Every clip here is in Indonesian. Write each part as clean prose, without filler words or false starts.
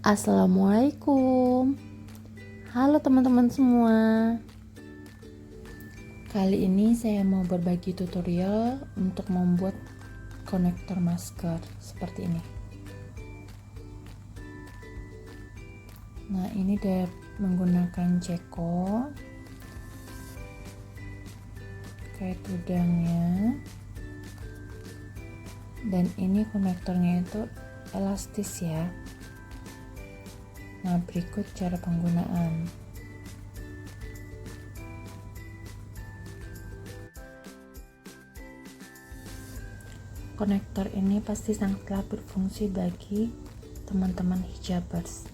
Assalamualaikum. Halo teman-teman semua. Kali ini saya mau berbagi tutorial untuk membuat konektor masker seperti ini. Nah, ini dia menggunakan ceko, kait udangnya, dan ini konektornya itu elastis ya. Nah, berikut cara penggunaan. Konektor ini pasti sangatlah berfungsi bagi teman-teman hijabers.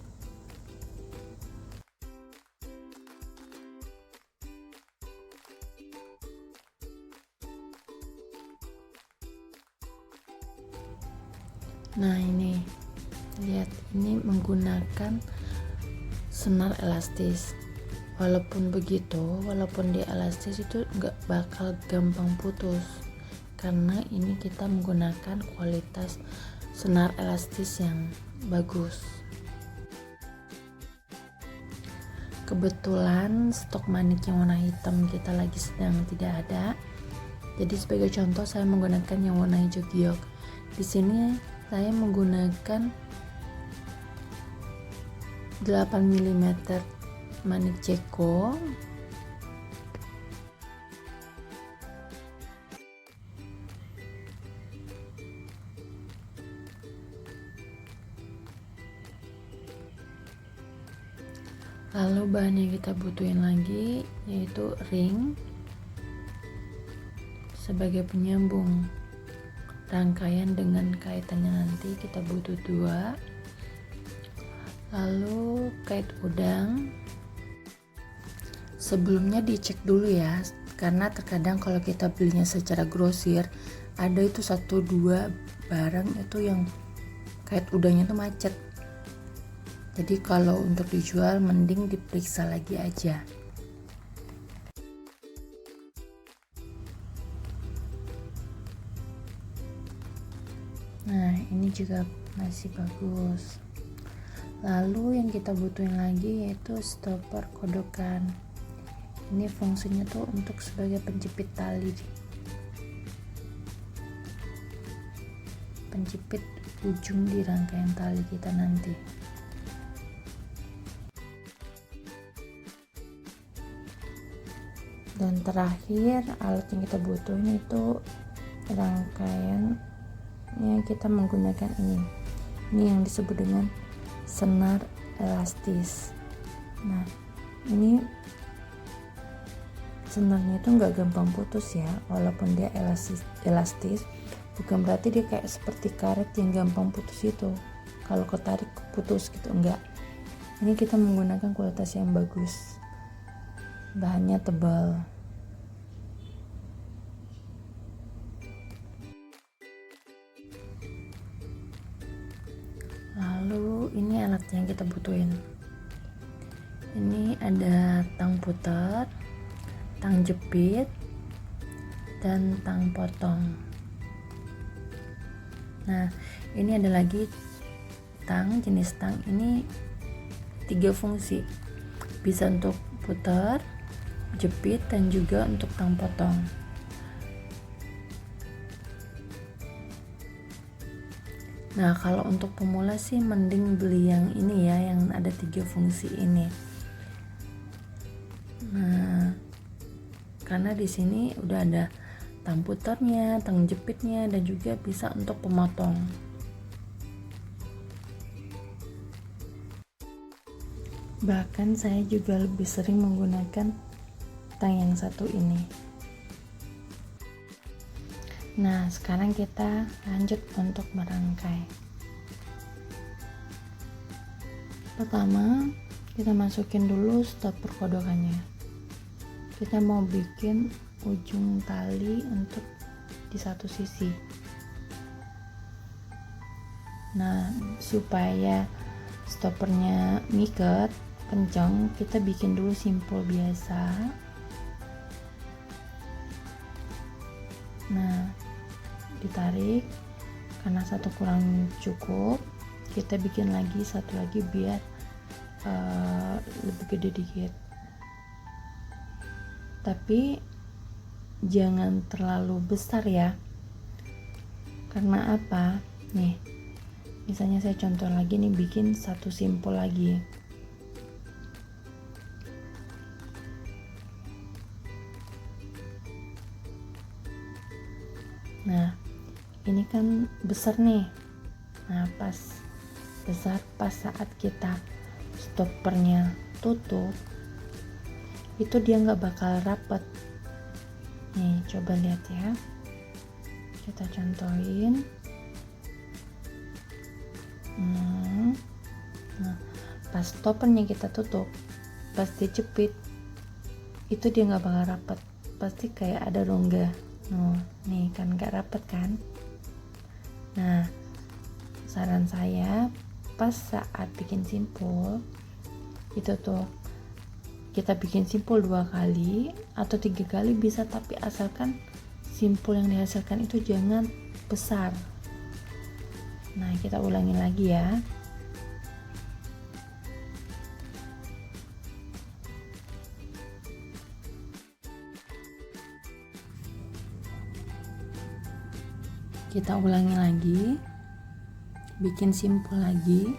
Nah, ini lihat, ini menggunakan senar elastis. Walaupun dia elastis itu nggak bakal gampang putus, karena ini kita menggunakan kualitas senar elastis yang bagus. Kebetulan stok manik yang warna hitam kita lagi sedang tidak ada, jadi sebagai contoh saya menggunakan yang warna hijau giok. Di sini saya menggunakan 8 mm manik ceko, lalu bahan yang kita butuhin lagi yaitu ring sebagai penyambung rangkaian dengan kaitannya, nanti kita butuh 2. Lalu kait udang, sebelumnya dicek dulu ya, karena terkadang kalau kita belinya secara grosir ada itu 1-2 barang itu yang kait udangnya itu macet. Jadi kalau untuk dijual mending diperiksa lagi aja. Nah, ini juga masih bagus. Lalu yang kita butuhin lagi yaitu stopper kodokan. Ini fungsinya tuh untuk sebagai penjepit tali, penjepit ujung di rangkaian tali kita nanti. Dan terakhir alat yang kita butuhin itu rangkaian yang kita menggunakan ini yang disebut dengan senar elastis. Nah, ini senarnya itu nggak gampang putus ya, walaupun dia elastis bukan berarti dia kayak seperti karet yang gampang putus itu, kalau ketarik putus gitu, enggak. Ini kita menggunakan kualitas yang bagus, bahannya tebal. Lalu ini alat yang kita butuhin. Ini ada tang putar, tang jepit, dan tang potong. Nah, ini ada lagi jenis tang ini 3 fungsi. Bisa untuk putar, jepit, dan juga untuk tang potong. Nah, kalau untuk pemula sih mending beli yang ini ya, yang ada 3 fungsi ini. Nah, karena di sini udah ada tang putarnya, tang jepitnya, dan juga bisa untuk pemotong. Bahkan saya juga lebih sering menggunakan tang yang satu ini. Nah, sekarang kita lanjut untuk merangkai. Pertama, kita masukin dulu stopper kodokannya. Kita mau bikin ujung tali untuk di satu sisi. Nah, supaya stoppernya ngikat kencang, kita bikin dulu simpul biasa. Nah, ditarik, karena satu kurang cukup, kita bikin lagi satu lagi biar lebih gede dikit, tapi jangan terlalu besar ya. Karena apa nih, misalnya saya contoh lagi nih, bikin satu simpul lagi. Nah ini kan besar nih. Nah pas besar, pas saat kita stoppernya tutup itu dia nggak bakal rapet. Nih coba lihat ya, kita contohin. Nah pas stoppernya kita tutup, pas dijepit itu dia nggak bakal rapet, pasti kayak ada rongga. Nih kan nggak rapet kan. Nah saran saya pas saat bikin simpul itu tuh, kita bikin simpul 2 kali atau 3 kali bisa, tapi asalkan simpul yang dihasilkan itu jangan besar. Nah kita ulangin lagi ya. Kita ulangi lagi, bikin simpul lagi.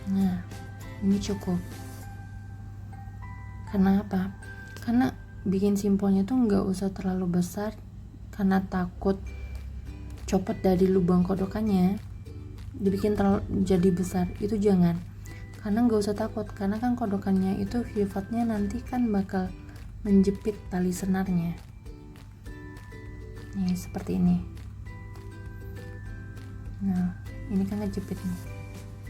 Nah ini cukup. Karena apa? Karena bikin simpulnya tuh nggak usah terlalu besar, karena takut copot dari lubang kodokannya dibikin terlalu jadi besar, itu jangan. Karena nggak usah takut, karena kan kodokannya itu sifatnya nanti kan bakal menjepit tali senarnya. Nih seperti ini. Nah ini kan ngejepit nih,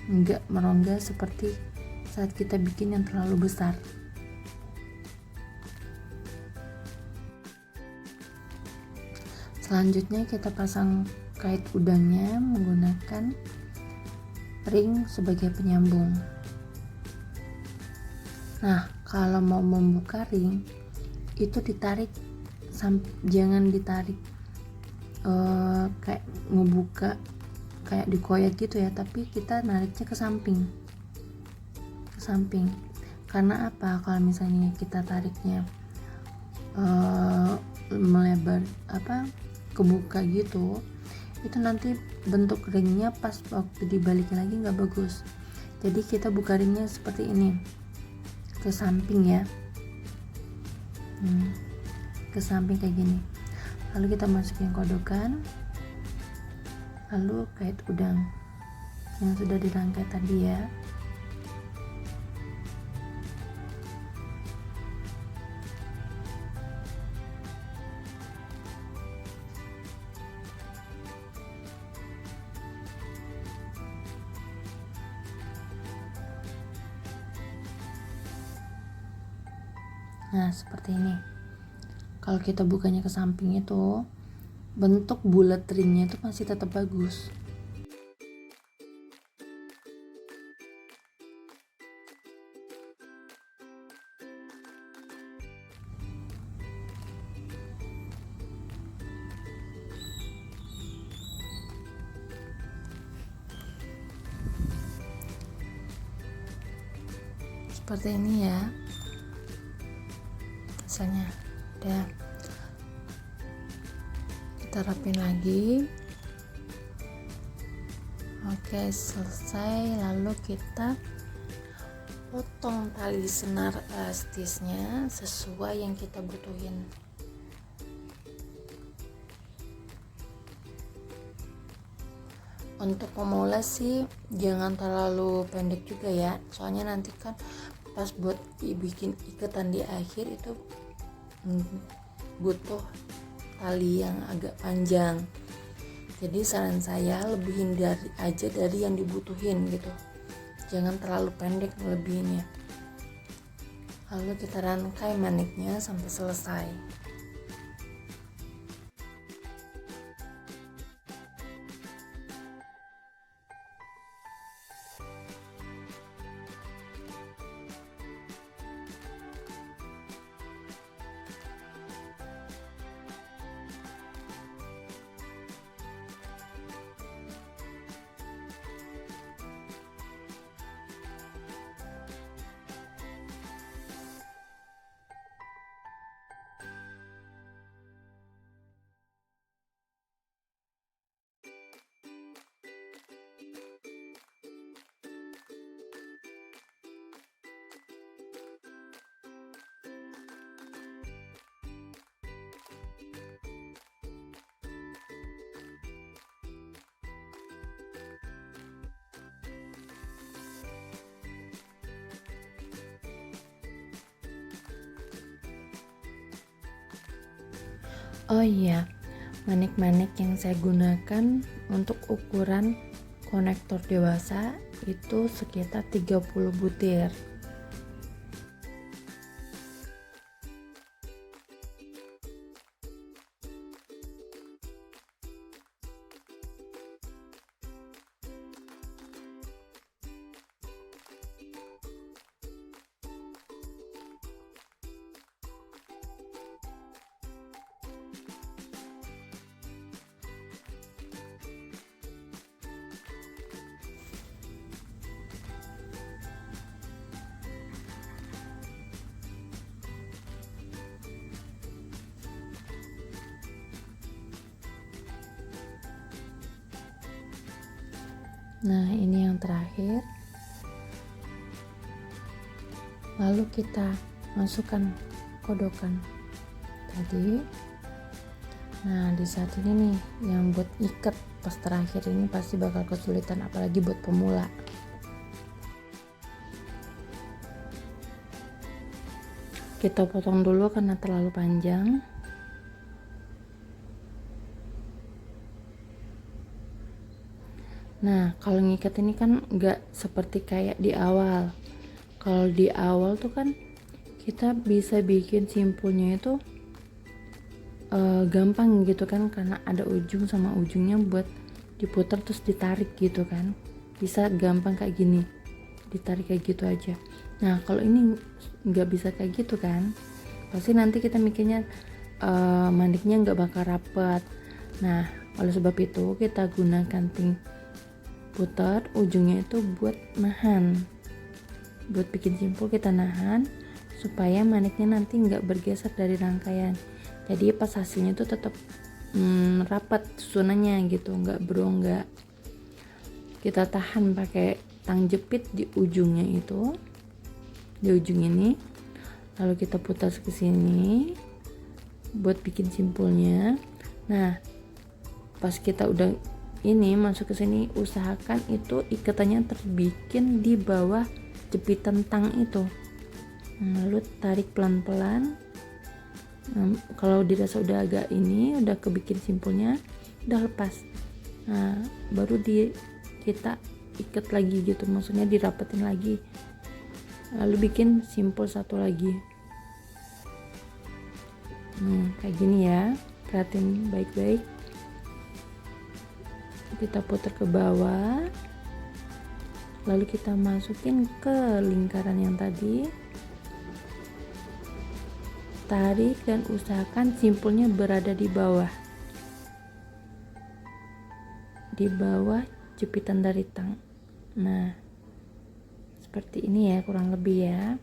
nggak merongga seperti saat kita bikin yang terlalu besar. Selanjutnya kita pasang kait udangnya menggunakan ring sebagai penyambung. Nah kalau mau membuka ring itu ditarik, jangan ditarik kayak ngebuka kayak dikoyak gitu ya, tapi kita nariknya ke samping. Karena apa? Kalau misalnya kita tariknya melebar kebuka gitu, itu nanti bentuk ringnya pas waktu dibalik lagi nggak bagus. Jadi kita buka ringnya seperti ini, ke samping ya, ke samping kayak gini. Lalu kita masukin kodokan, lalu kait udang yang sudah dirangkai tadi ya. Nah seperti ini. Kalau kita bukanya ke samping itu, bentuk bulat ringnya itu masih tetap bagus. Seperti ini ya hasilnya. Udah, kita rapin lagi. Oke selesai. Lalu kita potong tali senar elastisnya sesuai yang kita butuhin. Untuk pemula sih jangan terlalu pendek juga ya, soalnya nanti kan pas buat bikin ikatan di akhir itu butuh tali yang agak panjang. Jadi saran saya lebihin dari yang dibutuhin gitu, jangan terlalu pendek ngelebihinnya. Lalu kita rangkai maniknya sampai selesai. Oh iya, manik-manik yang saya gunakan untuk ukuran konektor dewasa itu sekitar 30 butir. Nah, ini yang terakhir. Lalu kita masukkan kodokan tadi. Nah, di saat ini nih yang buat ikat pas terakhir ini pasti bakal kesulitan, apalagi buat pemula. Kita potong dulu karena terlalu panjang. Nah, kalau ngikat ini kan nggak seperti kayak di awal. Kalau di awal tuh kan kita bisa bikin simpulnya itu gampang gitu kan, karena ada ujung sama ujungnya buat diputar terus ditarik gitu kan. Bisa gampang kayak gini, ditarik kayak gitu aja. Nah, kalau ini nggak bisa kayak gitu kan, pasti nanti kita mikirnya maniknya nggak bakal rapet. Nah, oleh sebab itu kita gunakan putar ujungnya itu buat nahan, buat bikin simpul kita nahan supaya maniknya nanti nggak bergeser dari rangkaian, jadi pas hasilnya itu tetap rapat susunannya gitu, nggak berongga. Kita tahan pakai tang jepit di ujungnya itu, di ujung ini, lalu kita putar ke sini buat bikin simpulnya. Nah, pas kita udah ini masuk ke sini, usahakan itu ikatannya terbikin di bawah jepitan tang itu. Lalu tarik pelan-pelan. Kalau dirasa udah agak ini, udah kebikin simpulnya, udah lepas. Nah, baru kita ikat lagi gitu, maksudnya dirapetin lagi. Lalu bikin simpul satu lagi. Kayak gini ya, perhatiin baik-baik. Kita putar ke bawah, lalu kita masukin ke lingkaran yang tadi, tarik dan usahakan simpulnya berada di bawah jepitan dari tang. Nah, seperti ini ya kurang lebih ya.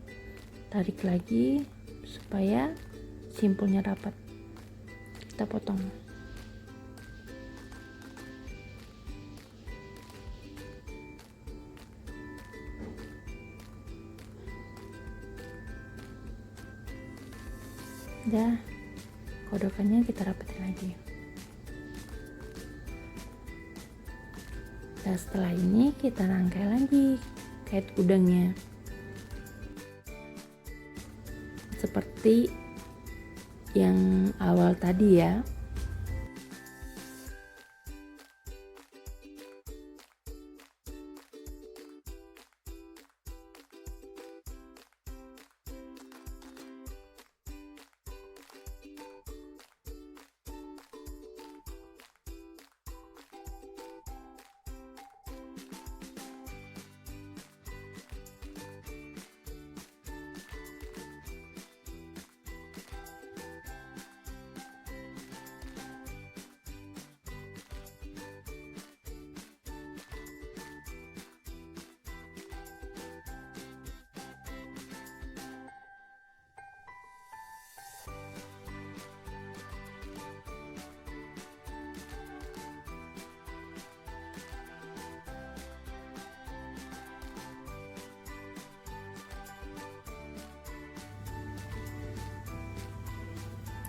Tarik lagi supaya simpulnya rapat. Kita potong. Udah, kodokannya kita rapetin lagi. Nah, setelah ini kita rangkai lagi kait udangnya seperti yang awal tadi ya.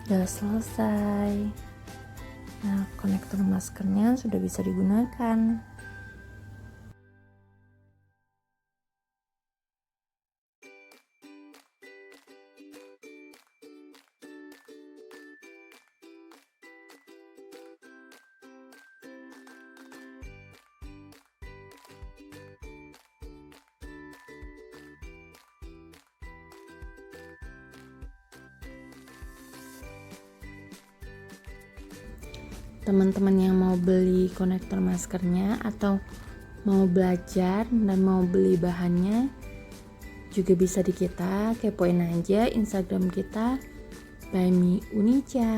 Udah selesai. Nah, konektor maskernya sudah bisa digunakan. teman-teman yang mau beli konektor maskernya atau mau belajar dan mau beli bahannya juga bisa di kita, kepoin aja Instagram kita by Me Unica.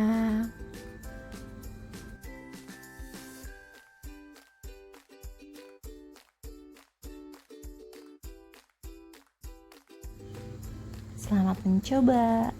Selamat mencoba.